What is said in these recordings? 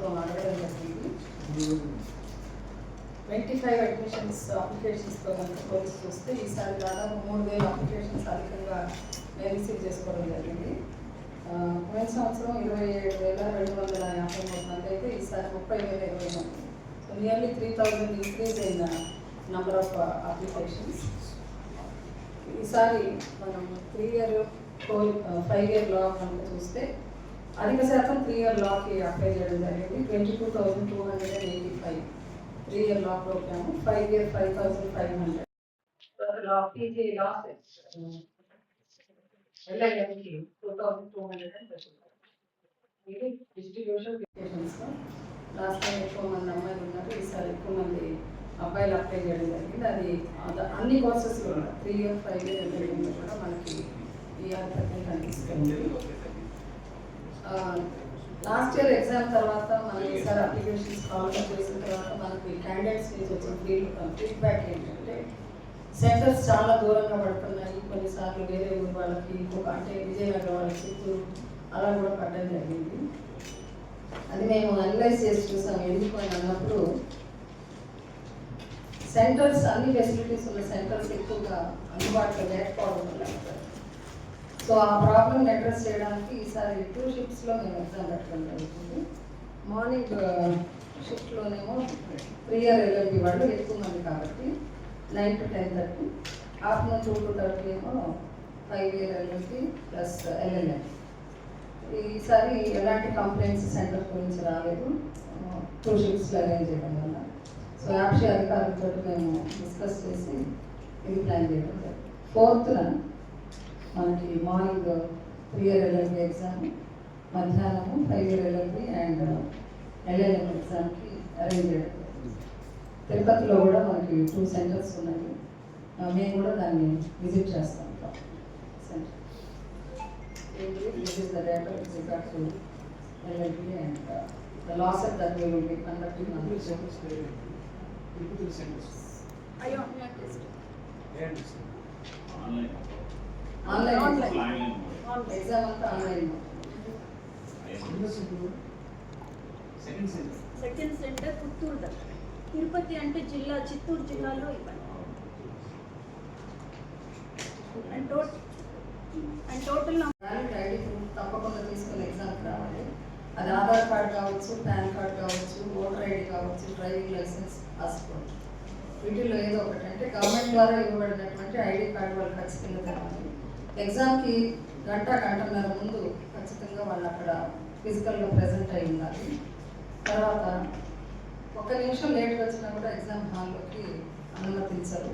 సంవత్సరం అడగడం జరిగింది. 25 అడ్మిషన్స్ అప్లికేషన్స్తో కనుక పోలీసు చూస్తే ఈసారి దాదాపు 3000 అప్లికేషన్స్ అధికంగా మేము రిసీవ్ చేసుకోవడం జరిగింది. పోయిన సంవత్సరం 27,253 మంది అయితే ఈసారి 30,020 మంది. సో నియర్లీ 3,000 ఇంక్రీజ్ అయిన నెంబర్ ఆఫ్ అప్లికేషన్స్. ఈసారి మనం 5 year లా కనుక చూస్తే అధిక శాతం 3 year లాకి అప్లై చేయడం జరిగింది. 22,285 3 year law programme. 5 year 5,500 PG law LLMకి 2,200. ఇది డిస్ట్రిబ్యూషన్ అప్లికేషన్స్. లాస్ట్ టైం ఎక్కువ మంది అమ్మాయిలు ఉన్నారు, ఈసారి ఎక్కువ మంది అబ్బాయిలు అప్లై చేయడం జరిగింది. అది అన్ని కోర్సెస్లో కూడా 3 year 5 year LLM కూడా మనకి ఈ ఆర్థికంగా కనిపిస్తుంది. లాస్ట్ ఇయర్ ఎగ్జామ్ తర్వాత మనం ఈసారి అప్లికేషన్స్ కాల్ చేసిన తర్వాత మనకి క్యాండిడేట్స్ నుంచి వచ్చిన ఫీడ్బ్యాక్ ఏంటంటే సెంటర్స్ చాలా దూరంగా పడుతున్నాయి, కొన్నిసార్లు వేరే ఊరు వాళ్ళకి, అంటే విజయనగరం వాళ్ళకి, చిత్తూరు అలా కూడా పడడం జరిగింది. అది మేము అనలైజ్ చేసి చూసాం. ఎందుకు అని అన్నప్పుడు సెంటర్స్, అన్ని ఫెసిలిటీస్ ఉన్న సెంటర్స్ ఎక్కువగా అందుబాటులో లేకపోవడం వల్ల. సో ఆ ప్రాబ్లమ్ అడ్రస్ చేయడానికి ఈసారి 2 షిఫ్ట్స్లో మేము ఎగ్జామ్ పెట్టడం జరుగుతుంది. మార్నింగ్ షిఫ్ట్లోనేమో 3 year LLB వాళ్ళు ఎక్కువ మంది కాబట్టి 9 to 10:30, ఆఫ్టర్నూన్ 2 to 30 ఏమో 5 year LLB ప్లస్ LLM. ఈసారి ఎలాంటి కంప్లైంట్స్ సెంటర్ గురించి రాలేదు, 2 షిఫ్ట్స్లో అరేంజ్ చేయడం వల్ల. సో యాప్షి అధికారులతో మేము డిస్కస్ చేసి ఇది ప్లాన్ చేయడం జరిగింది. 4th మనకి మార్నింగ్ 3 year LLB ఎగ్జామ్, మధ్యాహ్నము 5 year LLB అండ్ LLM ఎగ్జామ్కి అరేంజ్ చేయడం. తిరుపతిలో కూడా మనకి 2 centers ఉన్నాయి, మేము కూడా దాన్ని విజిట్ చేస్తాం. This is the data with regard to LLB and the losses that we will be conducting on the centers. Online exam అంతా ఆన్లైన్. సెకండ్ సెంటర్ పుత్తూరు దగ్గర, తిరుపతి అంటే జిల్లా, చిత్తూరు జిల్లాలో ఇవ్వండి. అండ్ టోటల్ ఐడి ప్రూఫ్ తప్పకుండా తీసుకుని ఎగ్జామ్కి రావాలి. అది ఆధార్ కార్డ్ కావచ్చు, పాన్ కార్డ్ కావచ్చు, ఓటర్ ఐడి కావచ్చు, డ్రైవింగ్ లైసెన్స్, పాస్పోర్ట్, వీటిల్లో ఏదో ఒకటి. అంటే గవర్నమెంట్ ద్వారా ఇవ్వబడినటువంటి ఐడి కార్డు వాళ్ళు ఖచ్చితంగా తేవాలి. ఎగ్జామ్కి గంటన్నర ముందు ఖచ్చితంగా వాళ్ళు అక్కడ ఫిజికల్గా ప్రెజెంట్ అయి ఉండాలి. తర్వాత 1 నిమిషం లేట్గా వచ్చినా కూడా ఎగ్జామ్ హాల్లోకి అనుమతించరు.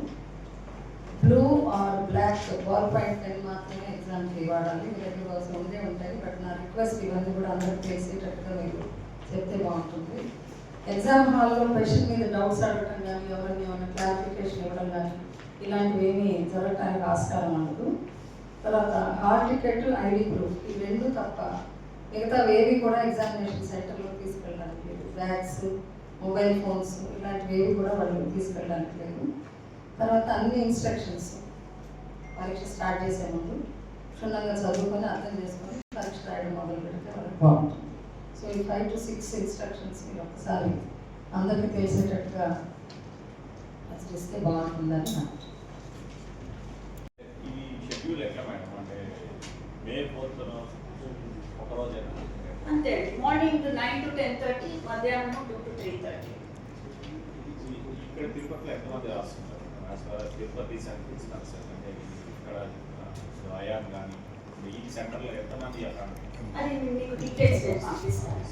Blue or black ball point pen మాత్రమే ఎగ్జామ్కి వాడాలి. మీ దగ్గర కోసం ఉండే ఉంటాయి, బట్ నా రిక్వెస్ట్ ఇవన్నీ కూడా అందరికి తెలిసేటట్టుగా మీరు చెప్తే బాగుంటుంది. ఎగ్జామ్ హాల్లో క్వశ్చన్ మీద డౌట్స్ అడగటం కానీ, ఎవరిని ఏమైనా క్లారిఫికేషన్ ఇవ్వడం కానీ ఇలాంటివి ఏమీ జరగటానికి ఆస్కారం ఉండదు. తర్వాత హాల్ టికెట్, ఐడి ప్రూఫ్, ఈ 2 తప్ప మిగతా ఏవి కూడా ఎగ్జామినేషన్ సెంటర్లో తీసుకెళ్ళడానికి లేదు. బ్యాగ్స్, మొబైల్ ఫోన్స్ ఇలాంటివి ఏవి కూడా వాళ్ళు తీసుకెళ్ళడానికి లేదు. తర్వాత అన్ని ఇన్స్ట్రక్షన్స్ పరీక్ష స్టార్ట్ చేసే ముందు క్షుణ్ణంగా చదువుకొని అర్థం చేసుకొని పరీక్ష రాయడం మొదలు పెడితే వాళ్ళకి బాగుంటుంది. సో ఈ 5 to 6 ఇన్స్ట్రక్షన్స్ మీరు ఒకసారి అందరికీ తెలిసేటట్టుగా ఆచరిస్తే బాగుంటుందని నా అంతే. మార్నింగ్ 9 to 10:30, మధ్యాహ్నం 2 to 3:30. ఇక్కడ తిరుపతిలో ఎంతమంది రాస్తున్నారు? తిరుపతి సెంటర్స్ అంటే ఇక్కడ అయాన్ కానీ ఈ సెంటర్లో ఎంతమంది అక్కడ? అది మీకు డీటెయిల్స్ పంపిస్తాను.